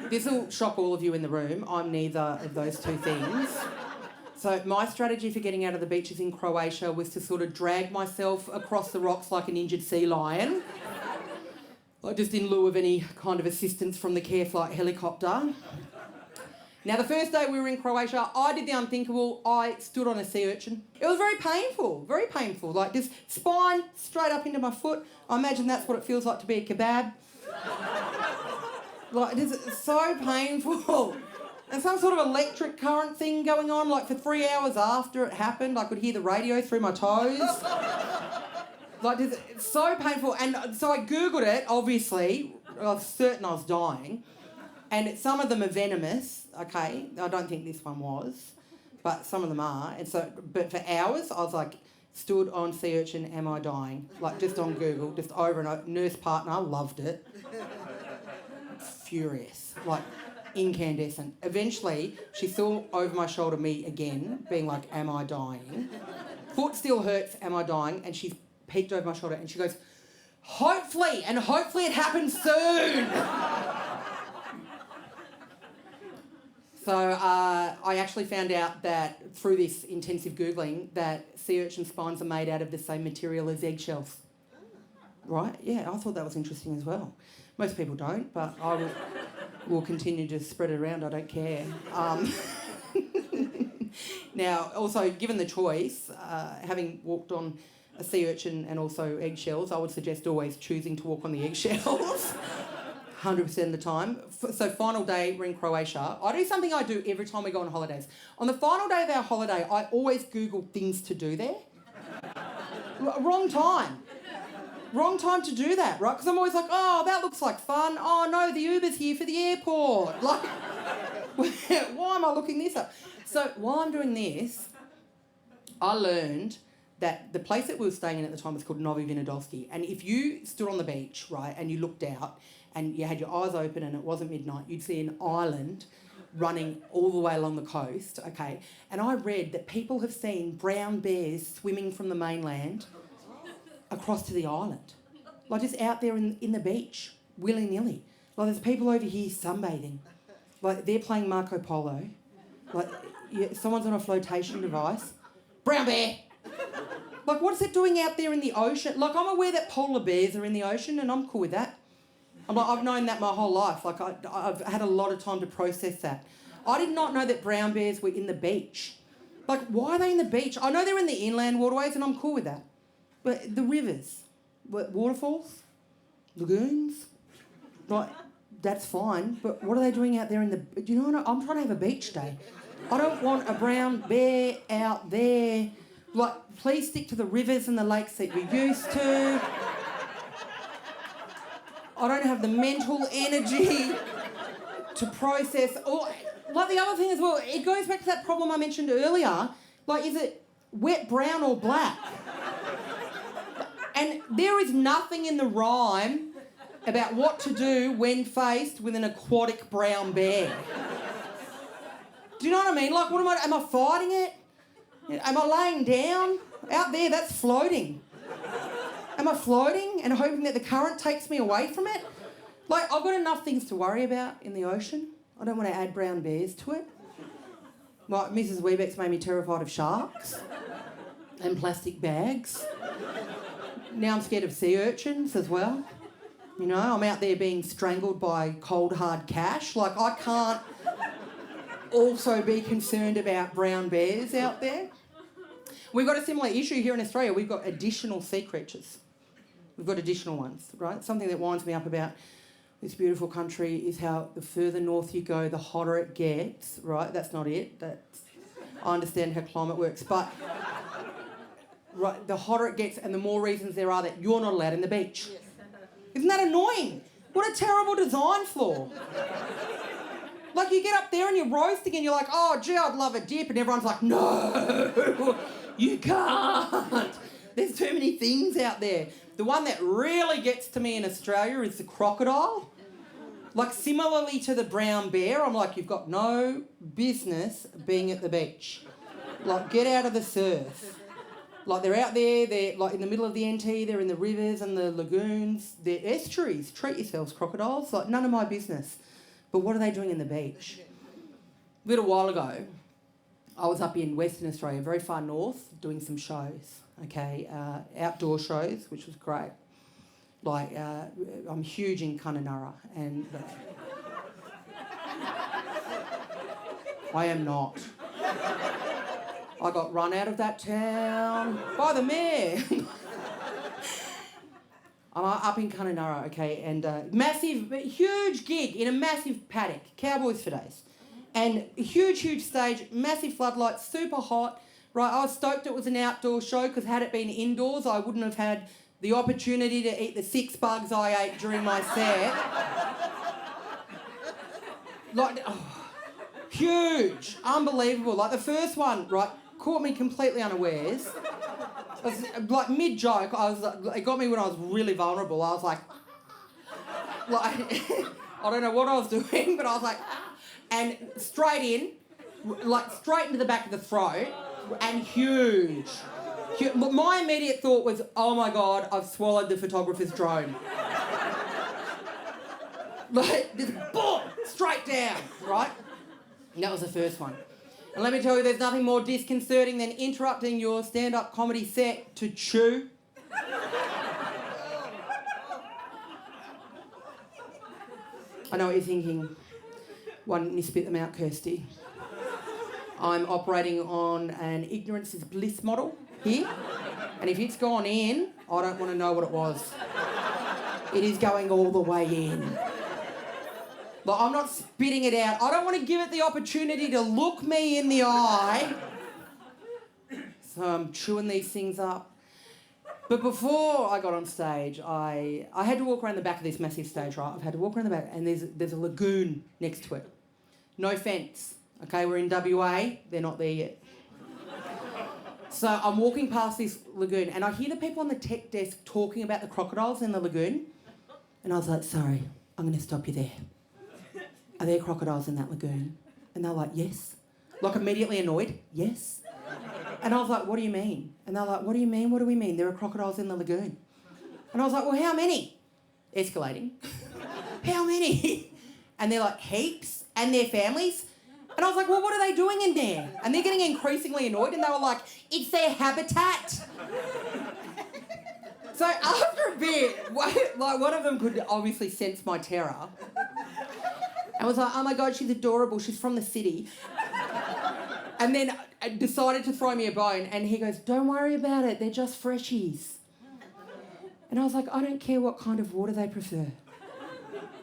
This will shock all of you in the room. I'm neither of those two things. So my strategy for getting out of the beaches in Croatia was to sort of drag myself across the rocks like an injured sea lion. Like just in lieu of any kind of assistance from the care flight helicopter. Now, the first day we were in Croatia, I did the unthinkable. I stood on a sea urchin. It was very painful, very painful. Like, just spine straight up into my foot. I imagine that's what it feels like to be a kebab. Like, it's so painful. And some sort of electric current thing going on. Like, for 3 hours after it happened, I could hear the radio through my toes. Like, it's so painful. And so I Googled it, obviously. I was certain I was dying. And some of them are venomous, okay? I don't think this one was, but some of them are. And so, but for hours, I was like, stood on sea urchin, am I dying? Like, just on Google, just over and over. Nurse partner, loved it. Furious, like, incandescent. Eventually, she saw over my shoulder me again, being like, am I dying? Foot still hurts, am I dying? And she's peeked over my shoulder and she goes, hopefully it happens soon. So I actually found out that through this intensive Googling that sea urchin spines are made out of the same material as eggshells. Right? Yeah, I thought that was interesting as well. Most people don't, but I will continue to spread it around. I don't care. Now, also, given the choice, having walked on a sea urchin and also eggshells, I would suggest always choosing to walk on the eggshells. 100% of the time. So final day, we're in Croatia. I do something I do every time we go on holidays. On the final day of our holiday, I always Google things to do there. Wrong time. Wrong time to do that, right? Because I'm always like, oh, that looks like fun. Oh, no, the Uber's here for the airport. Like, why am I looking this up? So while I'm doing this, I learned that the place that we were staying in at the time was called Novi Vinodolski. And if you stood on the beach, right, and you looked out, and you had your eyes open and it wasn't midnight, you'd see an island running all the way along the coast, okay? And I read that people have seen brown bears swimming from the mainland across to the island. Like just out there in the beach, willy-nilly. Like there's people over here sunbathing. Like they're playing Marco Polo. Like someone's on a flotation device. Brown bear! Like what's it doing out there in the ocean? Like I'm aware that polar bears are in the ocean and I'm cool with that. I've known that my whole life. Like I've had a lot of time to process that. I did not know that brown bears were in the beach. Like, why are they in the beach? I know they're in the inland waterways and I'm cool with that. But the rivers, waterfalls, lagoons, like, that's fine. But what are they doing out there in the... Do you know what? I'm trying to have a beach day. I don't want a brown bear out there. Like, please stick to the rivers and the lakes that you're used to. I don't have the mental energy to process. Or, like the other thing as well, it goes back to that problem I mentioned earlier. Like, is it wet brown or black? And there is nothing in the rhyme about what to do when faced with an aquatic brown bear. Do you know what I mean? Like, am I fighting it? Am I laying down? Out there, that's floating. Am I floating and hoping that the current takes me away from it? Like, I've got enough things to worry about in the ocean. I don't want to add brown bears to it. Like, Mrs. Webeck's made me terrified of sharks and plastic bags. Now I'm scared of sea urchins as well. You know, I'm out there being strangled by cold, hard cash. Like, I can't also be concerned about brown bears out there. We've got a similar issue here in Australia. We've got additional sea creatures. We've got additional ones, right? Something that winds me up about this beautiful country is how the further north you go, the hotter it gets, right? That's not it. I understand how climate works, but right, the hotter it gets and the more reasons there are that you're not allowed in the beach. Yes. Isn't that annoying? What a terrible design flaw. Like, you get up there and you're roasting and you're like, oh, gee, I'd love a dip, and everyone's like, no, you can't. There's too many things out there. The one that really gets to me in Australia is the crocodile. Like, similarly to the brown bear, I'm like, you've got no business being at the beach. Like, get out of the surf. Like they're out there, they're like in the middle of the NT, they're in the rivers and the lagoons, they're estuaries. Treat yourselves, crocodiles. Like none of my business. But what are they doing in the beach? A little while ago, I was up in Western Australia, very far north, doing some shows, okay, outdoor shows, which was great. Like, I'm huge in Kununurra, and I am not. I got run out of that town by the mayor. I'm up in Kununurra, okay, and massive, huge gig in a massive paddock, Cowboys for days. And a huge stage, massive floodlights, super hot, right? I was stoked it was an outdoor show because had it been indoors, I wouldn't have had the opportunity to eat the 6 bugs I ate during my set. Like, huge, unbelievable. Like the first one, right, caught me completely unawares. I was, like mid-joke, it got me when I was really vulnerable. I was like I don't know what I was doing, but I was like, and straight in, like straight into the back of the throat, and huge. But my immediate thought was, oh my God, I've swallowed the photographer's drone. Like, just boom, straight down, right? And that was the first one. And let me tell you, there's nothing more disconcerting than interrupting your stand-up comedy set to chew. I know what you're thinking. Why didn't you spit them out, Kirsty? I'm operating on an ignorance is bliss model here. And if it's gone in, I don't want to know what it was. It is going all the way in. Like, I'm not spitting it out. I don't want to give it the opportunity to look me in the eye. So I'm chewing these things up. But before I got on stage, I had to walk around the back of this massive stage, right? I've had to walk around the back, and there's a lagoon next to it. No fence. Okay, we're in WA. They're not there yet. So I'm walking past this lagoon, and I hear the people on the tech desk talking about the crocodiles in the lagoon. And I was like, sorry, I'm going to stop you there. Are there crocodiles in that lagoon? And they're like, yes. Like immediately annoyed, yes. And I was like, what do you mean? And they're like, what do you mean? What do we mean? There are crocodiles in the lagoon. And I was like, well, how many? Escalating. How many? And they're like, heaps. And their families. And I was like, well, what are they doing in there? And they're getting increasingly annoyed, and they were like, it's their habitat. So after a bit, like one of them could obviously sense my terror. I was like, oh my God, she's adorable. She's from the city. And then decided to throw me a bone. And he goes, don't worry about it. They're just freshies. And I was like, I don't care what kind of water they prefer.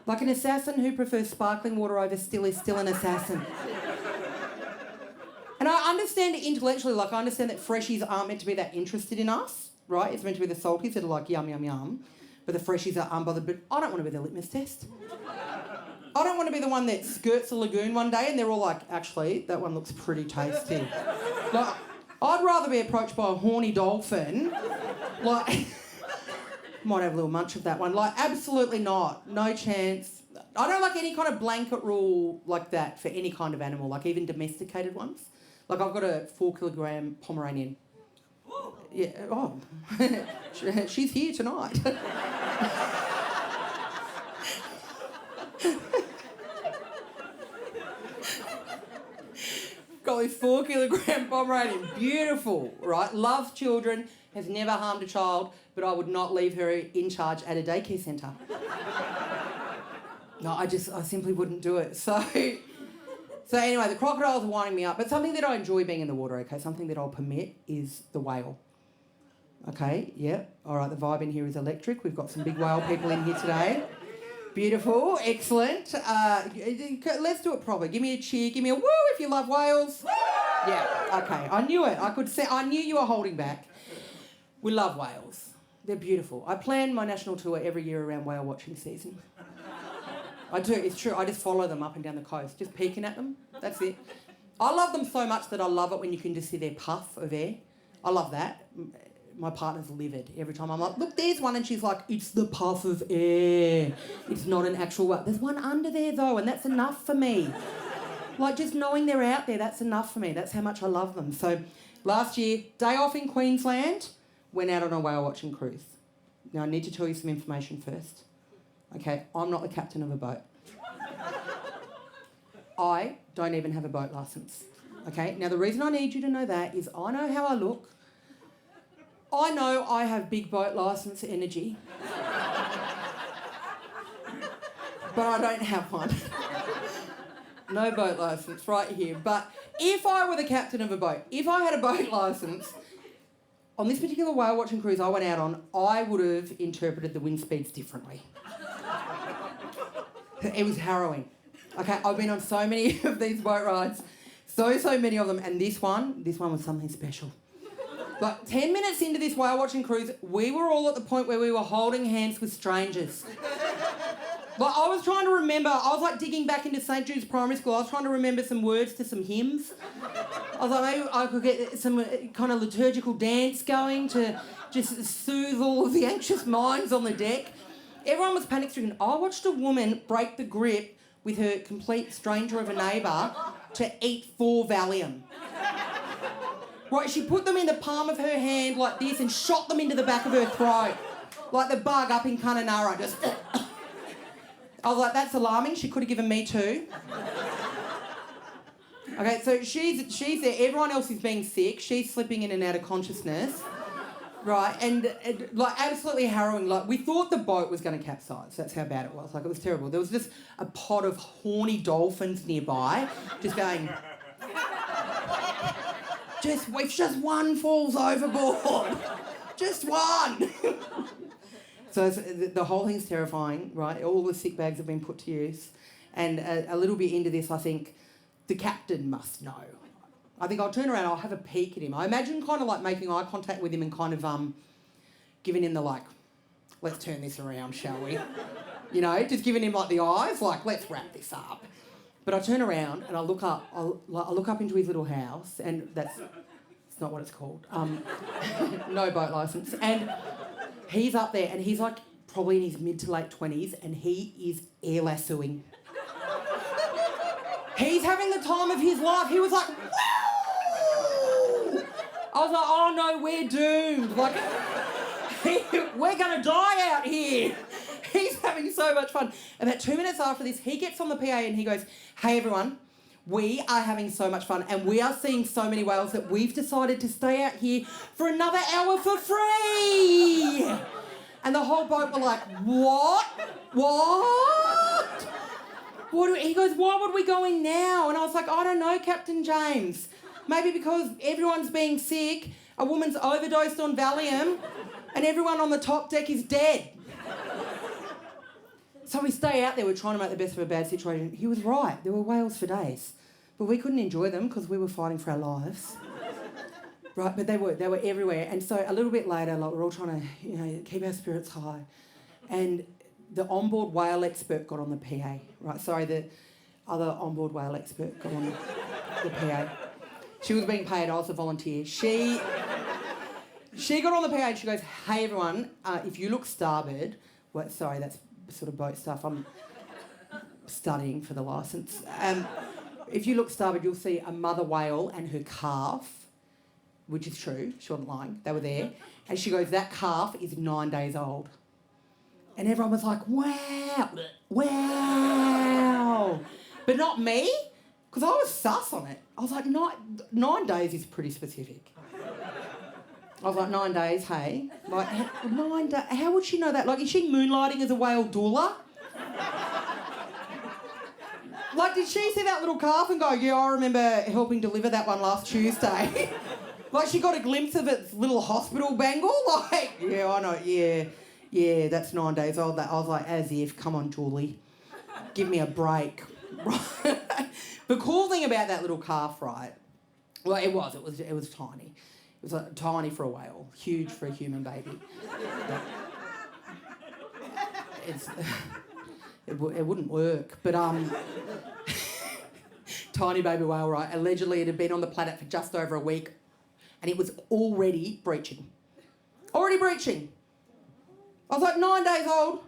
Like an assassin who prefers sparkling water over still is still an assassin. And I understand it intellectually. Like, I understand that freshies aren't meant to be that interested in us, right? It's meant to be the salties that are like, yum, yum, yum. But the freshies are unbothered. But I don't want to be the litmus test. I don't want to be the one that skirts a lagoon one day and they're all like, actually, that one looks pretty tasty. Like, I'd rather be approached by a horny dolphin. Like, might have a little munch of that one. Like, absolutely not. No chance. I don't like any kind of blanket rule like that for any kind of animal, like even domesticated ones. Like, I've got a 4-kilogram Pomeranian. Yeah, oh, she's here tonight. Got this 4-kilogram Pomeranian, beautiful, right? Loves children, has never harmed a child, but I would not leave her in charge at a daycare centre. No, I simply wouldn't do it. So anyway, the crocodiles are winding me up, but something that I enjoy being in the water, okay, something that I'll permit is the whale. Okay, yeah, all right, the vibe in here is electric. We've got some big whale people in here today. Beautiful, excellent. Let's do it proper. Give me a cheer, give me a woo if you love whales. Yeah, okay, I knew it. I knew you were holding back. We love whales. They're beautiful. I plan my national tour every year around whale watching season. I do, it's true. I just follow them up and down the coast, just peeking at them. That's it. I love them so much that I love it when you can just see their puff of air. I love that. My partner's livid every time. I'm like, look, there's one, and she's like, it's the puff of air. It's not an actual whale. There's one under there though, and that's enough for me. Like, just knowing they're out there, that's enough for me. That's how much I love them. So Last year, day off in Queensland, went out on a whale watching cruise. Now, I need to tell you some information first. Okay, I'm not the captain of a boat. I don't even have a boat licence. Okay, now the reason I need you to know that is I know how I look. I know I have big boat licence energy. But I don't have one. No boat licence right here. But if I were the captain of a boat, if I had a boat licence, on this particular whale watching cruise I went out on, I would have interpreted the wind speeds differently. It was harrowing. Okay, I've been on so many of these boat rides, so many of them, and this one was something special. Like 10 minutes into this whale watching cruise, we were all at the point where we were holding hands with strangers. Like I was trying to remember, I was like digging back into St. Jude's Primary School, I was trying to remember some words to some hymns. I was like, maybe I could get some kind of liturgical dance going to just soothe all of the anxious minds on the deck. Everyone was panic-stricken. I watched a woman break the grip with her complete stranger of a neighbour to eat 4 Valium. Right, she put them in the palm of her hand like this and shot them into the back of her throat. Like the bug up in Kununurra, just... I was like, that's alarming. She could have given me 2. Okay, so she's there. Everyone else is being sick. She's slipping in and out of consciousness. Right, and like absolutely harrowing. Like we thought the boat was going to capsize. That's how bad it was. Like it was terrible. There was just a pod of horny dolphins nearby, just going. If just one falls overboard, just one. So the whole thing's terrifying, right? All the sick bags have been put to use, and a little bit into this, I think the captain must know. I think I'll turn around, I'll have a peek at him. I imagine kind of like making eye contact with him and kind of giving him the like, let's turn this around, shall we? You know, just giving him like the eyes, like, let's wrap this up. But I turn around and I look up, I look up into his little house, and it's not what it's called. No boat licence. And he's up there and he's like probably in his mid to late 20s and he is air lassoing. He's having the time of his life. He was like, woo! I was like, oh no, we're doomed. Like, we're going to die out here. He's having so much fun. About 2 minutes after this, he gets on the PA and he goes, hey everyone, we are having so much fun and we are seeing so many whales that we've decided to stay out here for another hour for free. And the whole boat were like, what? He goes, why would we go in now? And I was like, I don't know, Captain James. Maybe because everyone's being sick, a woman's overdosed on Valium, and everyone on the top deck is dead. So we stay out there, we're trying to make the best of a bad situation. He was right, there were whales for days. But we couldn't enjoy them because we were fighting for our lives. Right, but they were everywhere. And so a little bit later, like we're all trying to, keep our spirits high. And the onboard whale expert got on the PA, right? Sorry, the other onboard whale expert got on the PA. She was being paid, I was a volunteer. She got on the PA and she goes, hey everyone, if you look starboard, sorry, that's sort of boat stuff, I'm studying for the licence. If you look starboard, you'll see a mother whale and her calf, which is true, she wasn't lying, they were there. And she goes, that calf is 9 days old. And everyone was like, wow. But not me, because I was sus on it. I was like, 9 days is pretty specific. I was like, 9 days, hey? Like, 9 days, how would she know that? Like, is she moonlighting as a whale doula? Like, did she see that little calf and go, yeah, I remember helping deliver that one last Tuesday? Like, she got a glimpse of its little hospital bangle? Like, yeah, I know, yeah, that's 9 days old. I was like, as if, come on, Julie, give me a break. The cool thing about that little calf, right? Well, it was tiny. It was like, tiny for a whale, huge for a human baby. It wouldn't work, but tiny baby whale, right? Allegedly, it had been on the planet for just over a week, and it was already breaching. Already breaching. I was like, 9 days old.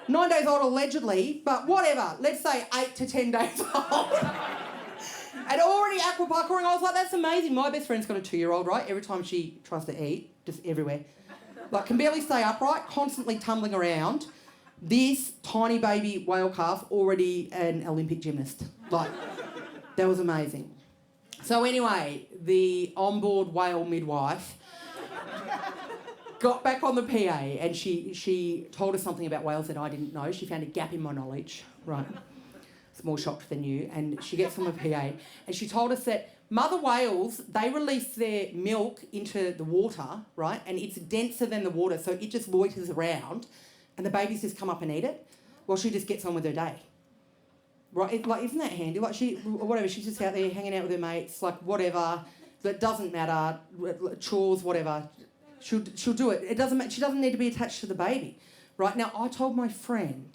9 days old allegedly, but whatever. Let's say 8 to 10 days old. And already aquaparkouring, I was like, that's amazing. My best friend's got a 2-year-old, right? Every time she tries to eat, just everywhere. Like, can barely stay upright, constantly tumbling around. This tiny baby whale calf, already an Olympic gymnast. Like, that was amazing. So anyway, the onboard whale midwife got back on the PA and she told us something about whales that I didn't know. She found a gap in my knowledge, right? It's more shocked than you. And she gets on the PA and she told us that mother whales, they release their milk into the water, right? And it's denser than the water, so it just loiters around and the babies just come up and eat it while she just gets on with her day. Right? Like, isn't that handy? Like, she's just out there hanging out with her mates, like, whatever. That doesn't matter. Chores, whatever. She'll do it. It doesn't matter. She doesn't need to be attached to the baby. Right? Now, I told my friend,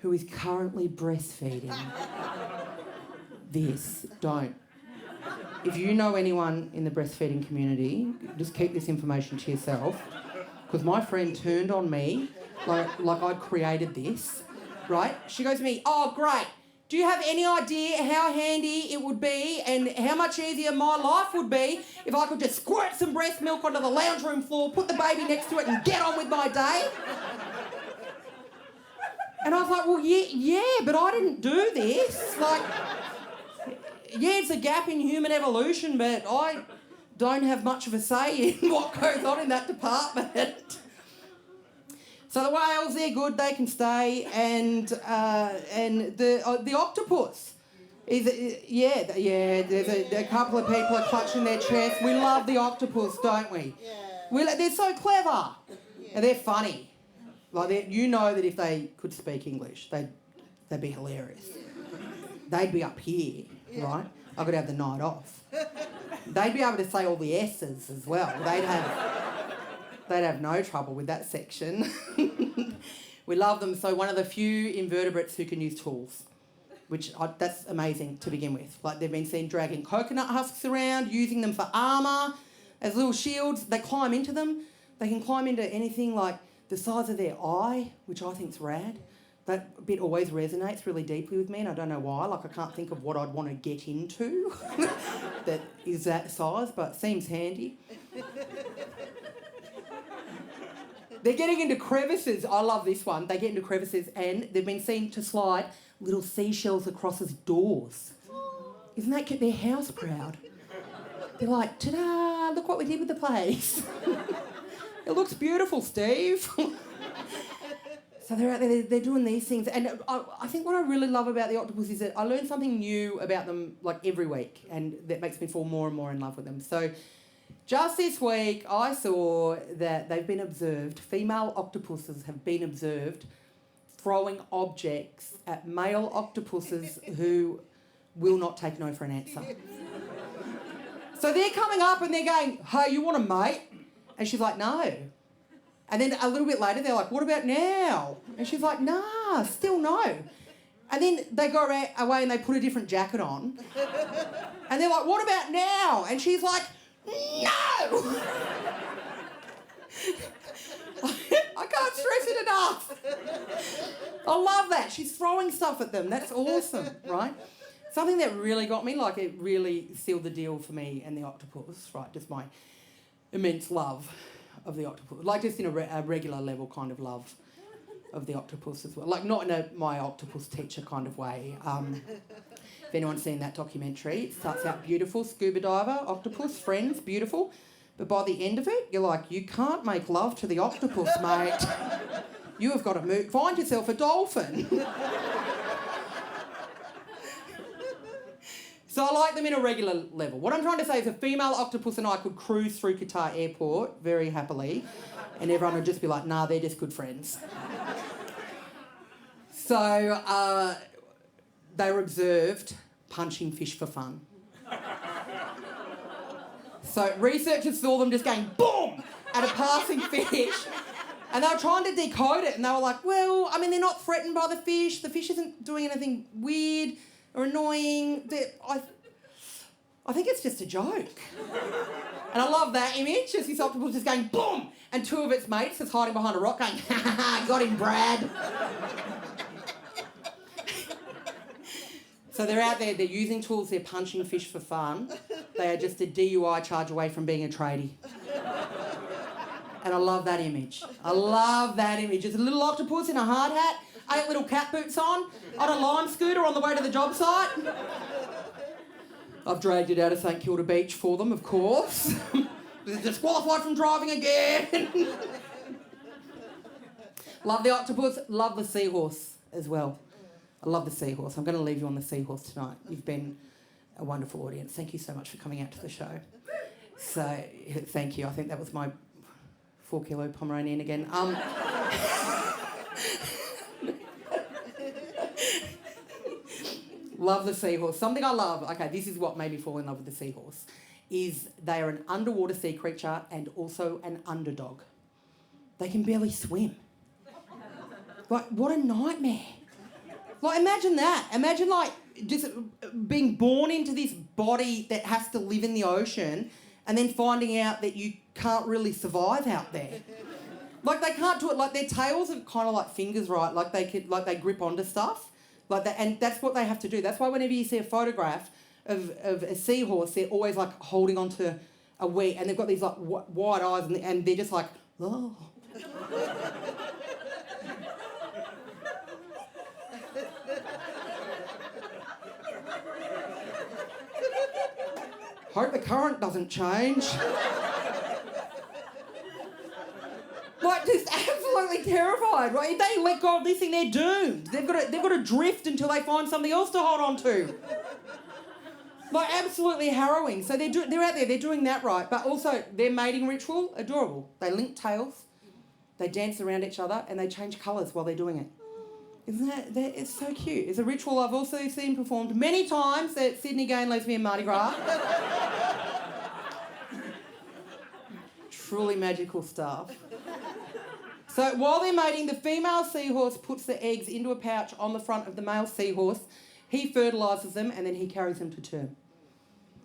who is currently breastfeeding, don't. If you know anyone in the breastfeeding community, just keep this information to yourself. Because my friend turned on me like I'd created this. Right? She goes to me, oh, great. Do you have any idea how handy it would be and how much easier my life would be if I could just squirt some breast milk onto the lounge room floor, put the baby next to it and get on with my day? And I was like, well, yeah, but I didn't do this. Like, yeah, it's a gap in human evolution, but I don't have much of a say in what goes on in that department. So the whales, they're good, they can stay, and the octopus is, there's a couple of people are clutching their chest. We love the octopus, don't we? Yeah. They're so clever, and they're funny. Like, you know that if they could speak English, they'd be hilarious. They'd be up here, right? I could have the night off. They'd be able to say all the S's as well. They'd have no trouble with that section. We love them. So one of the few invertebrates who can use tools, that's amazing to begin with. Like, they've been seen dragging coconut husks around, using them for armour, as little shields. They climb into them. They can climb into anything like the size of their eye, which I think's rad. That bit always resonates really deeply with me, and I don't know why. Like, I can't think of what I'd want to get into that is that size, but seems handy. They're getting into crevices. I love this one. They get into crevices and they've been seen to slide little seashells across as doors. Isn't that they're house proud? They're like, ta-da, look what we did with the place. It looks beautiful, Steve. So they're out there, they're doing these things. And I think what I really love about the octopus is that I learn something new about them like every week, and that makes me fall more and more in love with them. So just this week, I saw that they've been observed, female octopuses have been observed throwing objects at male octopuses who will not take no for an answer. So they're coming up and they're going, hey, you want a mate? And she's like, no. And then a little bit later, they're like, what about now? And she's like, nah, still no. And then they go away and they put a different jacket on. And they're like, what about now? And she's like, no! I can't stress it enough. I love that. She's throwing stuff at them. That's awesome, right? Something that really got me, like it really sealed the deal for me and the octopus, right? Just my immense love of the octopus. Like just in a regular level kind of love of the octopus as well. Like not in my octopus teacher kind of way. If anyone's seen that documentary, it starts out beautiful, scuba diver, octopus, friends, beautiful. But by the end of it, you're like, you can't make love to the octopus, mate. You have got to find yourself a dolphin. So I like them in a regular level. What I'm trying to say is a female octopus and I could cruise through Qatar airport very happily and everyone would just be like, nah, they're just good friends. So they were observed punching fish for fun. So researchers saw them just going boom at a passing fish and they were trying to decode it and they were like, well, I mean, they're not threatened by the fish isn't doing anything weird or annoying. I think it's just a joke. And I love that image, as this octopus just going boom and two of its mates just hiding behind a rock going, ha ha ha, got him, Brad. So So they're out there, they're using tools, they're punching fish for fun. They are just a DUI charge away from being a tradie. And I love that image. I love that image. It's a little octopus in a hard hat, 8 little cat boots on a lime scooter on the way to the job site. I've dragged it out of St Kilda Beach for them, of course. They're disqualified from driving again. Love the octopus, love the seahorse as well. I love the seahorse. I'm going to leave you on the seahorse tonight. You've been a wonderful audience. Thank you so much for coming out to the show. So, thank you. I think that was my 4-kilo Pomeranian again. Love the seahorse. Something I love, okay, this is what made me fall in love with the seahorse, is they are an underwater sea creature and also an underdog. They can barely swim. Like, what a nightmare. Like, imagine that. Imagine, like, just being born into this body that has to live in the ocean and then finding out that you can't really survive out there. Like, they can't do it. Like, their tails are kind of like fingers, right? Like, they grip onto stuff. Like that, and that's what they have to do. That's why whenever you see a photograph of a seahorse, they're always, like, holding onto a wee, and they've got these, like, wide eyes, and they're just like, oh. Hope the current doesn't change. Like, just absolutely terrified, right? If they let go of this thing, they're doomed. They've got to drift until they find something else to hold on to. Like, absolutely harrowing. So they're out there, they're doing that right, but also their mating ritual, adorable. They link tails, they dance around each other, and they change colours while they're doing it. Isn't that it's so cute. It's a ritual I've also seen performed many times at Sydney Gay and Lesbian Mardi Gras. Truly magical stuff. So while they're mating, the female seahorse puts the eggs into a pouch on the front of the male seahorse. He fertilises them and then he carries them to term.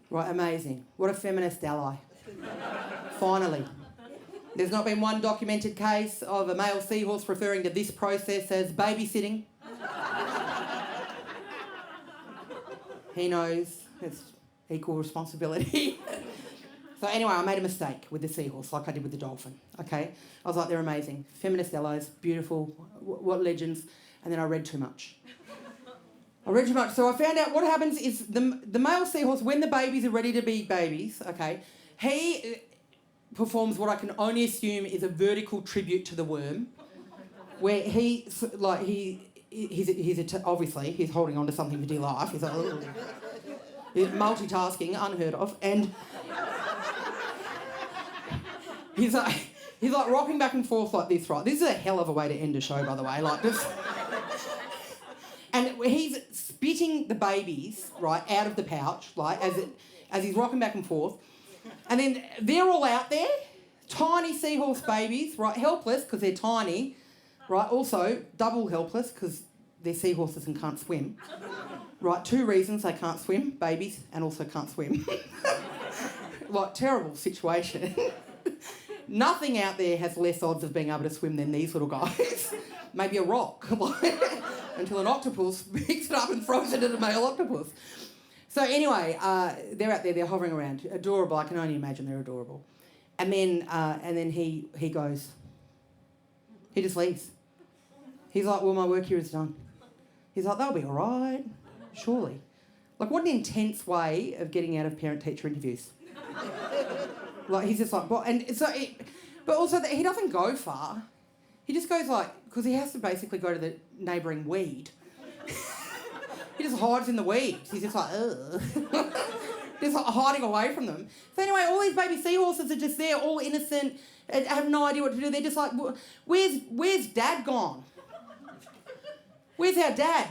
Right, amazing. What a feminist ally. Finally. There's not been one documented case of a male seahorse referring to this process as babysitting. He knows it's equal responsibility. So anyway, I made a mistake with the seahorse, like I did with the dolphin, okay? I was like, they're amazing. Feminist allies, beautiful, what legends. And then I read too much. So I found out what happens is the male seahorse, when the babies are ready to be babies, okay, he performs what I can only assume is a vertical tribute to the worm, where obviously he's holding on to something for dear life. He's like, oh. He's multitasking, unheard of, and he's like rocking back and forth like this, right? This is a hell of a way to end a show, by the way, like this. And he's spitting the babies, right, out of the pouch, like, as he's rocking back and forth. And then they're all out there, tiny seahorse babies, right, helpless because they're tiny, right, also double helpless because they're seahorses and can't swim. Right, 2 reasons they can't swim, babies, and also can't swim. Like, terrible situation. Nothing out there has less odds of being able to swim than these little guys. Maybe a rock, until an octopus picks it up and throws it at a male octopus. So anyway, they're out there, they're hovering around. Adorable, I can only imagine they're adorable. And then he goes. He just leaves. He's like, well, my work here is done. He's like, they'll be all right, surely. Like, what an intense way of getting out of parent-teacher interviews. Like, he's just like, but also he doesn't go far. He just goes like, because he has to basically go to the neighbouring weed. He just hides in the weeds. He's just like, ugh. Just like hiding away from them. So anyway, all these baby seahorses are just there, all innocent, and have no idea what to do. They're just like, where's Dad gone? Where's our dad?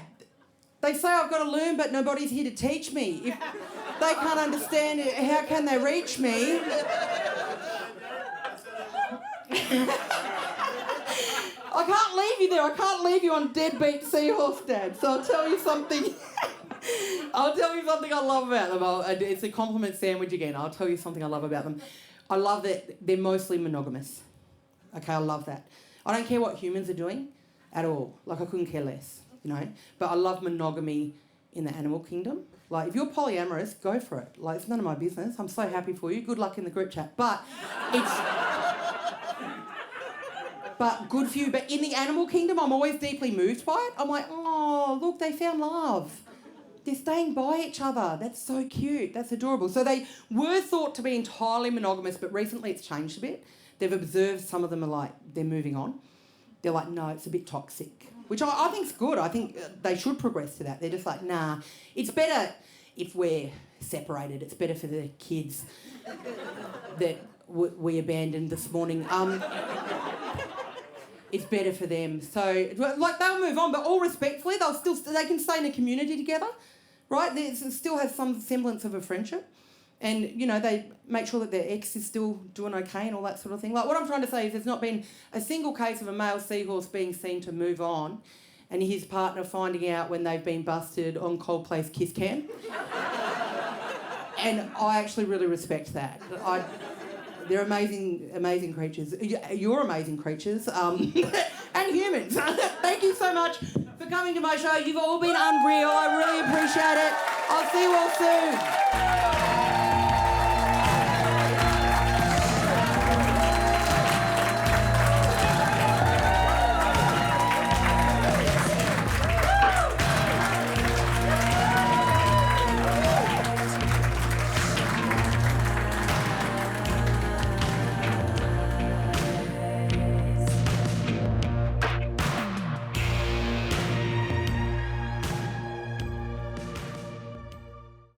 They say I've got to learn, but nobody's here to teach me. If they can't understand it, how can they reach me? I can't leave you there. I can't leave you on deadbeat seahorse, Dad. So I'll tell you something. I love about them. It's a compliment sandwich again. I'll tell you something I love about them. I love that they're mostly monogamous. Okay, I love that. I don't care what humans are doing at all. Like, I couldn't care less, you know. But I love monogamy in the animal kingdom. Like, if you're polyamorous, go for it. Like, it's none of my business. I'm so happy for you. Good luck in the group chat. But it's... but good for you. But in the animal kingdom, I'm always deeply moved by it. I'm like, oh, look, they found love. They're staying by each other. That's so cute. That's adorable. So they were thought to be entirely monogamous, but recently it's changed a bit. They've observed some of them are like, they're moving on. They're like, no, it's a bit toxic, which I think's good. I think they should progress to that. They're just like, nah, it's better if we're separated. It's better for the kids that we abandoned this morning. It's better for them. So, like, they'll move on, but all respectfully, they can stay in a community together, right? It still has some semblance of a friendship. And, you know, they make sure that their ex is still doing okay and all that sort of thing. Like, what I'm trying to say is there's not been a single case of a male seahorse being seen to move on and his partner finding out when they've been busted on Coldplay's Kiss Cam. And I actually really respect that. They're amazing creatures. You're amazing creatures. And humans. Thank you so much for coming to my show. You've all been unreal. I really appreciate it. I'll see you all soon.